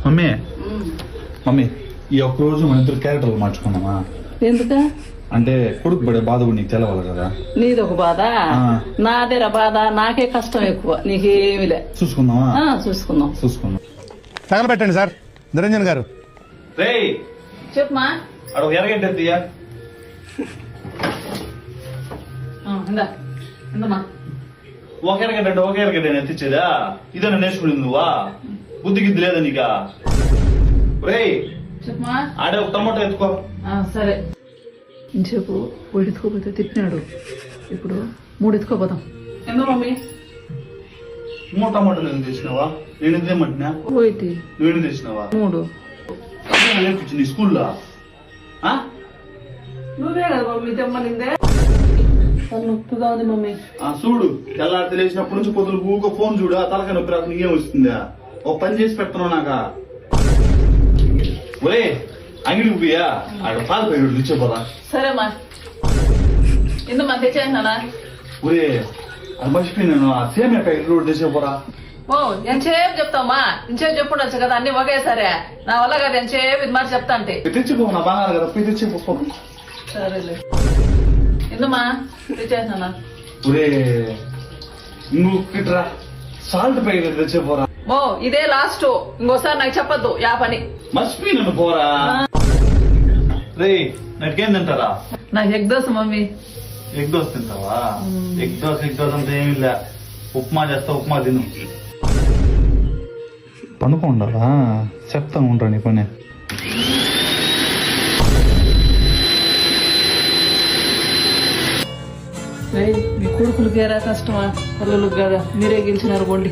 Mummy mummy ఈ ఒక్క రోజు మన ఇద్దరు క్యారెక్టర్లు మార్చుకున్నామా? ఎందుకు? అంటే కొడుకు పడే బాధ కూడా నీకు తెలవాలి కదా. నీది ఒక బాధ, నాదేరా బాధ. నాకే కష్టం ఎక్కువ, నీకేమిలే. చూసుకుందామా? చూసుకుందాం. తగలబెట్టండి సార్ నిరంజన్ గారు. చెప్పమా. అక్కడ ఎరగంటే తీయా ఇందమ్మా. ఒక ఎరగంటే ఎత్తిచ్చేదా? ఇదన్నా నేర్చుకుని నువ్వా? బుద్ధి గిద్ది లేదా నీకా? చెప్పమా. ఆడే ఒక టమాటో ఎత్తుకో. సరే. ఇంచేపు ఒకటి ఎత్తుకోపోతే తిప్పినాడు, ఇప్పుడు 3 ఎత్తుకోపోతాం. ఎందుకు మమ్మీ? 3 టమాటోలు ఎందుకు తెచ్చినావా? నేను ఎందుకేమంటున్నా? పోయితే నువ్వు తెచ్చినావా? 3 నేర్పించి నీ స్కూల్లో నువ్వే కదా మమ్మీ తెమ్మనిందే. నొప్పిగా ఉంది మమ్మీ. చూడు, తెల్లారి తెలిసినప్పటి నుంచి పొద్దులు ఊక ఫోన్ చూడు. ఆ తలకాయ నొప్పి రాకు నీకేం వస్తుందా? ఒక పని చేసి పెడుతున్నావు నాకా. ఒరే అంగిడికి పోయా ఆడ పాలు పోయి ఇచ్చేపోదా? సరేమ్మా. ఎందుమా తెచ్చేసినా? ఒరే అది మర్చిపోయినాను, ఆ సేమ్ ప్యాకెట్ రోడ్ తెచ్చేపోరా. ఓ ఎంతసేపు చెప్తామా? ఇంచేపు చెప్పుండొచ్చు కదా, అన్ని ఒకేసారే. నా వల్ల కదా ఎంతసేపు ఇది మరి చెప్తా అంటే. తెచ్చిపో, నా బాగా కదా, పోయి తెచ్చిపో. సరేలే. ఎందుమా తెచ్చేసినా? ఒరే ఇంకొకటిరా, సాల్ట్ ప్యాకెట్ తెచ్చేపోరా. ఓ ఇదే లాస్ట్, ఇంకోసారి నాకు చెప్పద్దు యా పని. మర్చిపోయినాను పోరా. రే నాకేం తింటారా? నాకు egg dosa mummy. Egg dosa తింటావా? ఎగ్ దోశ అంతా ఏమి లే, ఉప్మా చేస్తా, ఉప్మా తిను. పనుకోండా చెప్తాను, ఉంటా నీ పని. మీ కొడుకులకి ఏరా కష్టమా, పిల్లలకు కదా? మీరే గెలిచినారు బోండి.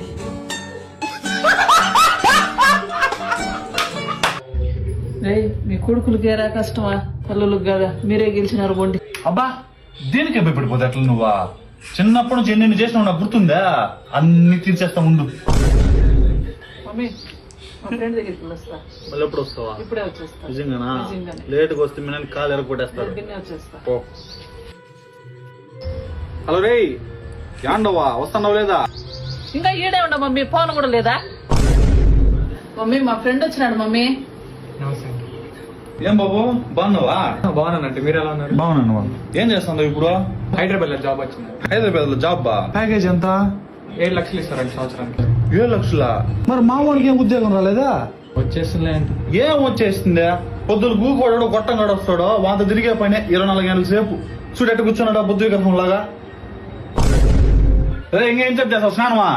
మీ కొడుకులకి ఏరా కష్టమా, పిల్లలకు కదా? మీరే గెలిచినారు బోండి. అబ్బా దేనికే భయపడిపోతే అట్లా నువ్వా? చిన్నప్పటి నుంచి ఎన్ని చేసినావు నాకు గుర్తుందా? అన్ని తీర్చేస్తా ముందు. మమ్మీ మా ఫ్రెండ్ దగ్గరికి వస్తా. మళ్ళీ ఎప్పుడు వస్తావా? ఇప్పుడే వచ్చేస్తా. నిజంగానా? లేటుగా వస్తే మీ కాలు ఎరగొట్టేస్తారు. వచ్చేస్తా. హలో రే యాండవా, వస్తున్నావు లేదా? ఇంకా ఈడే ఉండ మమ్మీ, ఫోన్ కూడా లేదా? మమ్మీ మా ఫ్రెండ్ వచ్చినాడు మమ్మీ. ఏం బాబు బాగున్నావా? బాగున్నానంటే మీరు ఎలా ఉన్నారు? బాగున్నాను. ఏం చేస్తున్నావు ఇప్పుడు? హైదరాబాద్ లో జాబ్ వచ్చింది. హైదరాబాద్ లో జాబ్ బా? ప్యాకేజ్ ఎంత? 7 లక్షలు ఇస్తారండి సంవత్సరానికి. 7 లక్షలా? మరి మా వానికి ఏం ఉద్యోగం రాలేదా? వచ్చేస్తుందిలే. ఏం వచ్చేస్తుందా? పొద్దులు గూకోడాడు గొట్టంగాడు వస్తాడో వంత తిరిగే పని 24 గంటల సేపు చూడెట్టు కూర్చున్నాడా బుద్ధి విగ్రహం లాగా. అదే ఇంకేం చేస్తావు? స్నానమా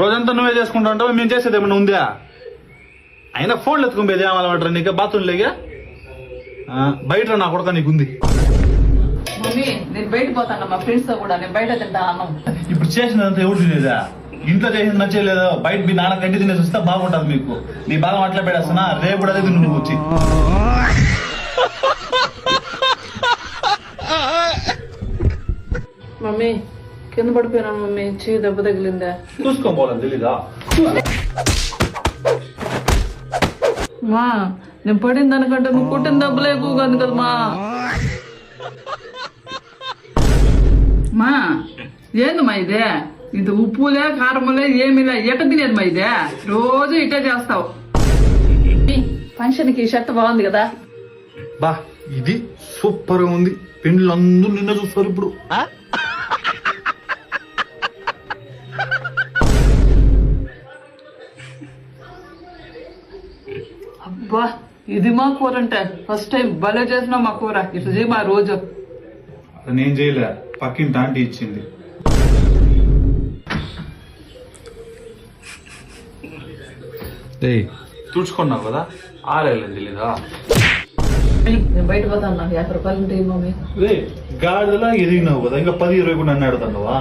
రోజంతా నువ్వే చేసుకుంటా ఉంటావు, మేము చేసేది ఏమన్నా ఉందా? అయినా ఫోన్లు ఎత్తుకుపోయేది ఏమలమంటారా నీకు? బాత్రూమ్ లేగా బయట నా కొడక నీకుంది. మమ్మీ నేను బయట పోతాను మా ఫ్రెండ్స్ తో కూడా, నేను బయట తింటాను అన్నం. ఇప్పుడు చేసినంత ఎవరు తినేదా? ఇంట్లో చేసిన నచ్చలేదు, బయట మీ నాన్న గడ్డి తినేసి వస్తే బాగుంటుంది మీకు. నీ భాగం అట్లా పెడేస్తున్నా, రేపు కూడా అదే నువ్వు వచ్చి. మమ్మీ కింద పడిపోయినాను మమ్మీ, చేయి దెబ్బ తగిలిందా? చూసుకోపోవాలని తెలీదా? మా నేను పడిన దానికంటే నువ్వు పుట్టిన దెబ్బలు ఎక్కువగా ఉంది కదా మా. ఏంది మా ఇదే? ఇంత ఉప్పులే కారములే ఏమిలే, ఎట తినేది మా ఇదే? రోజు ఇటే చేస్తావు. ఫంక్షన్ కి షర్ట్ బాగుంది కదా? బా ఇది సూపర్ గా ఉంది, పెండ్లందరూ నిన్న చూస్తారు ఇప్పుడు. అబ్బా ఇది మా కూర అంటే ఫస్ట్ టైం భలే చేసినా మా కూర. ఇట్లా చేయి మా రోజు. నేను చేయలే, పక్కింటి ఆంటీ ఇచ్చింది. తుడుచుకున్నావు కదా, ఆరేళ్ళని తెలీదా? నేను బయట పోతాను, నాకు 50 రూపాయలు ఉంటాయి మమ్మీ. గాడిదలా ఎదిగినావు కదా, ఇంకా 10-20 కూడా నన్ను అడుగుతున్నావా?